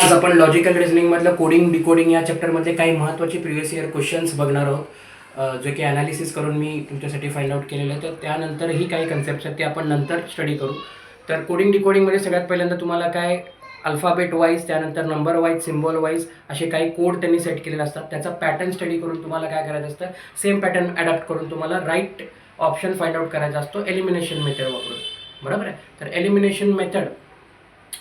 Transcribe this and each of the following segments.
आज आपण logical reasoning मधलं कोडिंग डिकोडिंग या चॅप्टरमध्ये काही महत्त्वाचे प्रिव्हियस इयर क्वेश्चन्स बघणार आहोत, जे की ॲनालिसिस करून मी तुमच्यासाठी फाइंड आउट केलेलं आहे. तर त्यानंतरही काही कन्सेप्ट्स आहेत ते आपण नंतर स्टडी करू. तर कोडिंग डिकोडिंगमध्ये सगळ्यात पहिल्यांदा तुम्हाला काय अल्फाबेट वाईज, त्यानंतर नंबर वाईज, सिम्बॉल वाईज असे काही कोड त्यांनी सेट केलेले असतात. त्याचा पॅटर्न स्टडी करून तुम्हाला काय करायचं असतं, सेम पॅटर्न अडॅप्ट करून तुम्हाला राईट ऑप्शन फाइंड आउट करायचा असतो एलिमिनेशन मेथड वापरून. बरोबर आहे. तर एलिमिनेशन मेथड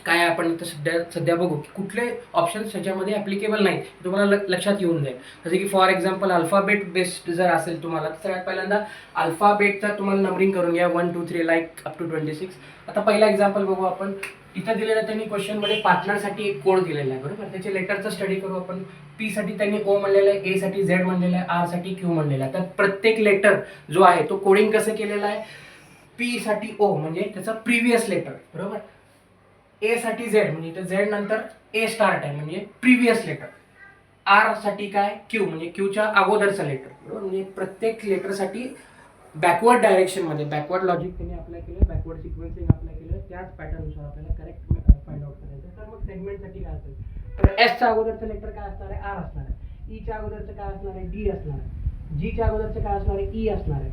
काय आपण इथं सध्या बघू की कुठले ऑप्शन्स ह्याच्यामध्ये ॲप्लिकेबल नाही, तुम्हाला लक्षात येऊन जाईल. जसे की फॉर एक्झाम्पल अल्फाबेट बेस्ड जर असेल तुम्हाला, तर सगळ्यात पहिल्यांदा अल्फाबेटचा तुम्हाला नंबरिंग करून घ्या 1 2 3 लाईक अप टू 26. आता पहिला एक्झाम्पल बघू आपण. इथं दिलेलं त्यांनी क्वेश्चनमध्ये पार्टनरसाठी एक कोड दिलेला आहे. बरोबर. त्याचे लेटरचा स्टडी करू आपण. पी साठी त्यांनी ओ म्हणलेलं आहे, ए साठी झेड म्हणलेलं आहे, आर साठी क्यू म्हणलेलं आहे. तर प्रत्येक लेटर जो आहे तो कोडिंग कसं केलेलं आहे, पी साठी ओ म्हणजे त्याचा प्रिव्हियस लेटर. बरोबर. ए साठी झेड म्हणजे इथं झेड नंतर ए स्टार्ट आहे म्हणजे प्रिव्हियस लेटर. आर साठी काय, क्यू म्हणजे क्यूच्या अगोदरचं लेटर. बरोबर. म्हणजे प्रत्येक लेटरसाठी बॅकवर्ड डायरेक्शनमध्ये बॅकवर्ड लॉजिक त्यांनी अप्लाय केलं, बॅकवर्ड सिक्वेन्सिंग अप्लाय केलं. त्याच पॅटर्ननुसार आपल्याला करेक्ट फाइंड आउट करायचं. तर मग सेगमेंटसाठी काय असेल, तर एसच्या अगोदरचं लेटर काय असणार आहे, आर असणार आहे. ईच्या अगोदरचं काय असणार आहे, डी असणार आहे. जीच्या अगोदरचं काय असणार आहे, ई असणार आहे.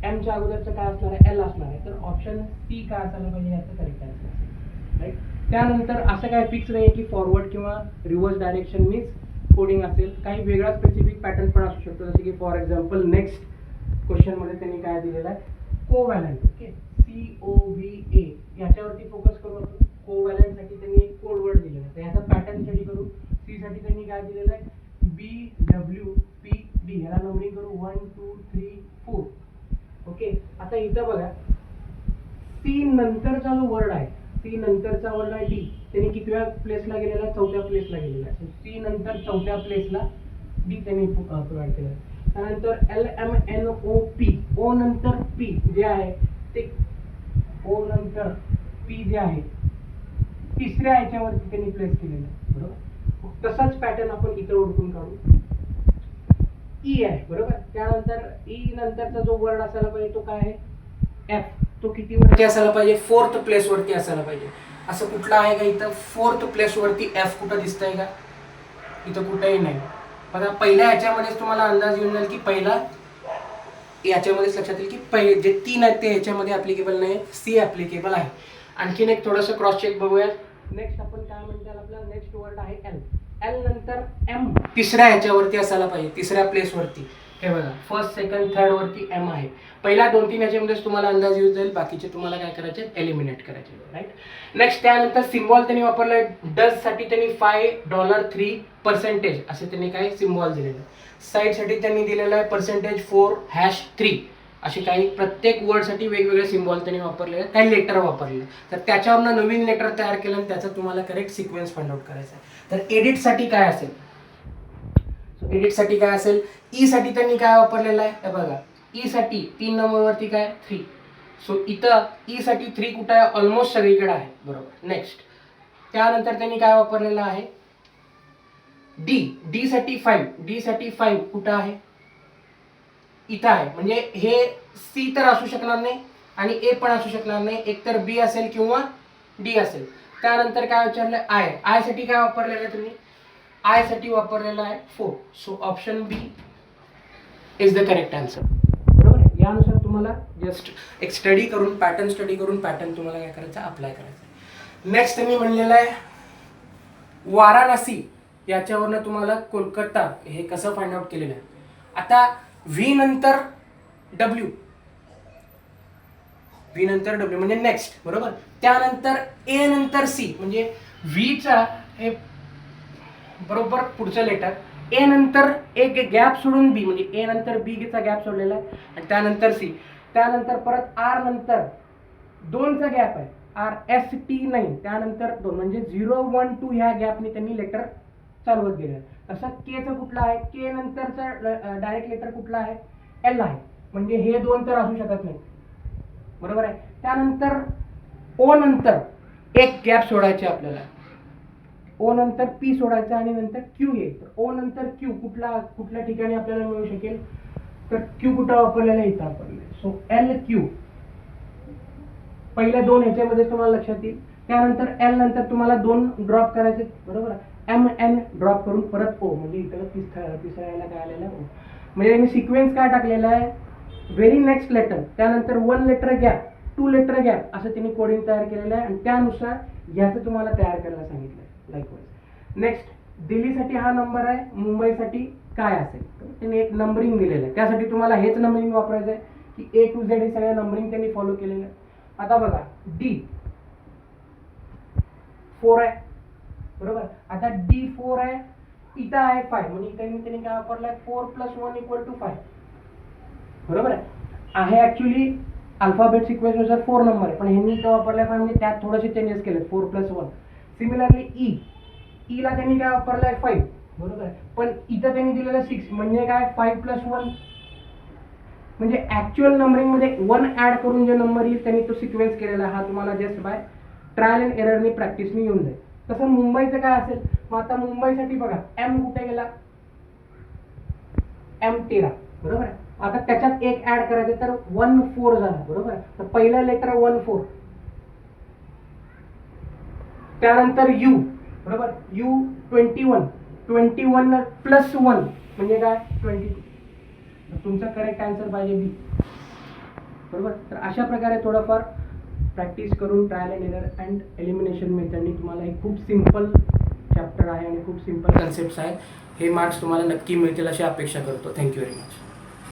एमच्या अगोदरचं काय असणार आहे, एल असणार आहे. तर ऑप्शन सी काय असायला पाहिजे, याचं करेक्ट आन्सर असेल. राईट. त्यानंतर असं काय फिक्स नाही की फॉरवर्ड किंवा रिव्हर्स डायरेक्शन मीन्स कोडिंग असेल, काही वेगळा स्पेसिफिक पॅटर्न पण असू शकतो. जसे की फॉर एक्झाम्पल नेक्स्ट क्वेश्चनमध्ये त्यांनी काय दिलेलं आहे, कोव्हॅलंट. ओके. COVA याच्यावरती फोकस करू आपण. कोव्हॅलंटसाठी त्यांनी एक कोड वर्ड दिलेला आहे, तर याचा पॅटर्न स्टडी करू. सी साठी त्यांनी काय दिलेलं आहे, BWPD, याला नंबरिंग करू 1 2 3 4. ओके. आता इथं बघा, सी नंतरचा जो वर्ड आहे, सी नंतरचा वर्ड आहे डी, त्यांनी कितव्या प्लेसला गेलेला आहे, चौथ्या प्लेसला गेलेला आहे. सी नंतर चौथ्या प्लेसला डी त्यांनी प्रोव्हाइड केलं. त्यानंतर LMNOP, ओ नंतर पी जे आहे ते, ओ नंतर पी जे आहे तिसऱ्या ह्याच्यावरती त्यांनी प्लेस केलेलं आहे. बरोबर. तसाच पॅटर्न आपण इथं ओळखून काढू. ई आहे. बरोबर. त्यानंतर ई नंतरचा जो वर्ड असायला पाहिजे तो काय आहे, एफ. तो किती वरती असायला पाहिजे, फोर्थ प्लेस वरती असायला पाहिजे. असं कुठला आहे का इथं फोर्थ प्लेस वरती एफ कुठं दिसतंय का, इथं कुठेही नाही. बघा पहिल्या ह्याच्यामध्येच तुम्हाला अंदाज येऊन जाईल की पहिला याच्यामध्येच लक्षात येईल की पहिले जे 3 आहेत ते ह्याच्यामध्ये ऍप्लिकेबल नाही, सी ऍप्लिकेबल आहे. आणखीन एक थोडंसं क्रॉस चेक बघूया. नेक्स्ट आपण काय म्हणतात, आपला नेक्स्ट वर्ड आहे एल. एल नंतर एम तिसऱ्या ह्याच्यावरती असायला पाहिजे, तिसऱ्या प्लेसवरती. हे बघा फर्स्ट सेकंड थर्ड वरती एम आहे. पहिल्या 2-3 याच्यामध्येच तुम्हाला अंदाज येऊन जाईल, बाकीचे तुम्हाला काय करायचे, एलिमिनेट करायचे. राईट. नेक्स्ट त्यानंतर सिम्बॉल त्यांनी वापरलाय. डज साठी त्यांनी $5.3% असे त्यांनी काय सिम्बॉल दिलेले. साईड साठी त्यांनी दिलेला आहे %4#3. असे काही प्रत्येक वर्डसाठी वेगवेगळे सिम्बॉल त्यांनी वापरलेले आहेत, काही लेटर वापरलेले. तर त्याच्यावरनं नवीन लेटर तयार केलं आणि त्याचा तुम्हाला करेक्ट सिक्वेन्स फाइंड आउट करायचा आहे. तर एडिटसाठी काय असेल, एडिटसाठी काय असेल, ई साठी त्यांनी काय वापरलेलं आहे, हे बघा. ई साठी 3 नंबरवरती काय 3. सो इथं ई साठी 3 कुठं आहे, ऑलमोस्ट सगळीकडे आहे. बरोबर. नेक्स्ट त्यानंतर त्यांनी काय वापरलेलं आहे, डी. डी साठी 5. डी साठी 5 कुठं आहे, इथं आहे. म्हणजे हे सी तर असू शकणार नाही आणि ए पण असू शकणार नाही, एकतर बी असेल किंवा डी असेल. त्यानंतर काय विचारलं, आय. आय साठी काय वापरलेलं आहे तुम्ही, आय साठी वापरलेला आहे 4. So option B is the correct answer. बरोबर आहे. यानुसार तुम्हाला जस्ट एक स्टडी करून पॅटर्न तुम्हाला काय करायचं, अप्लाय करायचं. नेक्स्ट मी म्हणलेलं आहे वाराणसी, याच्यावरनं तुम्हाला कोलकाता हे कसं फाइंड आउट केलेलं आहे. आता व्ही नंतर डब्ल्यू, व्ही नंतर डब्ल्यू म्हणजे नेक्स्ट. बरोबर. त्यानंतर ए नंतर सी म्हणजे व्हीचा हे बरोबर पुढचं लेटर, ए नंतर एक गॅप सोडून बी म्हणजे ए नंतर बी चा गॅप सोडलेला आहे आणि त्यानंतर सी. त्यानंतर परत आर नंतर 2चा गॅप आहे, RST9. त्यानंतर 2 म्हणजे 0 1 2 ह्या गॅपने त्यांनी लेटर चालवत गेलं. तसं केचं कुठलं आहे, के नंतरचा डायरेक्ट लेटर कुठला आहे, एल आहे. म्हणजे हे 2 तर असू शकत नाही. बरोबर आहे. त्यानंतर ओ नंतर एक गॅप सोडायचे आपल्याला, ओ नंतर पी सोडायचा आणि नंतर क्यू येईल. तर ओ नंतर क्यू कुठल्या ठिकाणी आपल्याला मिळू शकेल, तर क्यू कुठं वापरलेला आहे, इथं वापरलेला. सो LQ पहिल्या 2 ह्याच्यामध्ये तुम्हाला लक्षात येईल. त्यानंतर एल नंतर तुम्हाला 2 ड्रॉप करायचे. बरोबर. MN ड्रॉप करून परत O, म्हणजे इकडं तिसऱ्या याला काय आलेलं आहे O. म्हणजे मी सिक्वेन्स काय टाकलेला आहे, व्हेरी नेक्स्ट लेटर, त्यानंतर 1 लेटर गॅप, 2 लेटर गॅप, असं त्यांनी कोडिंग तयार केलेलं आहे आणि त्यानुसार ह्याचं तुम्हाला तयार करायला सांगितलं आहे. लाईकवाईज नेक्स्ट, दिल्लीसाठी हा नंबर आहे, मुंबईसाठी काय असेल, त्यांनी एक नंबरिंग दिलेलं आहे. त्यासाठी तुम्हाला हेच नंबरिंग वापरायचं आहे की A to Z हे सगळं नंबरिंग त्यांनी फॉलो केलेलं आहे. आता बघा D4 आहे, बरोबर. आता D4 आहे, इथं आहे 5, म्हणजे इथं त्यांनी काय वापरलंय, 4 + 1 = 5, बरोबर आहे. ऍक्च्युली अल्फाबेट सिक्वेन्स नुसार 4 नंबर आहे, पण ह्यांनी तो वापरलाय 5, म्हणजे त्यात थोडेसे चेंजेस केले, 4 + 1. सिमिलरली E ला त्यांनी काय वापरलाय 5, बरोबर आहे, पण इथं त्यांनी दिलेलं 6, म्हणजे काय 5 + 1, म्हणजे ऍक्च्युअल नंबरिंग मध्ये 1 ऍड करून जे नंबर येईल त्यांनी तो सिक्वेन्स केलेला आहे. हा तुम्हाला जस्ट बाय ट्रायल अँड एररनी प्रॅक्टिसनी येऊन जाईल. तसं मुंबईचं काय असेल, मग आता मुंबईसाठी बघा M कुठे गेला, M13, बरोबर आहे. आता त्याच्यात एक ऍड करायचं तर 14 झाला, बरोबर आहे. तर पहिलं लेटर 14, त्यानंतर U, बरोबर, U21 + 1 म्हणजे काय 22. तुमचा करेक्ट आन्सर पाहिजे बी, बरोबर. तर अशा प्रकारे थोडंफार प्रॅक्टिस करून trial and error and elimination मेथडनी तुम्हाला एक खूप सिम्पल चॅप्टर आहे आणि खूप सिम्पल कन्सेप्ट्स आहेत, हे मार्क्स तुम्हाला नक्की मिळतील अशी अपेक्षा करतो. Thank you very much.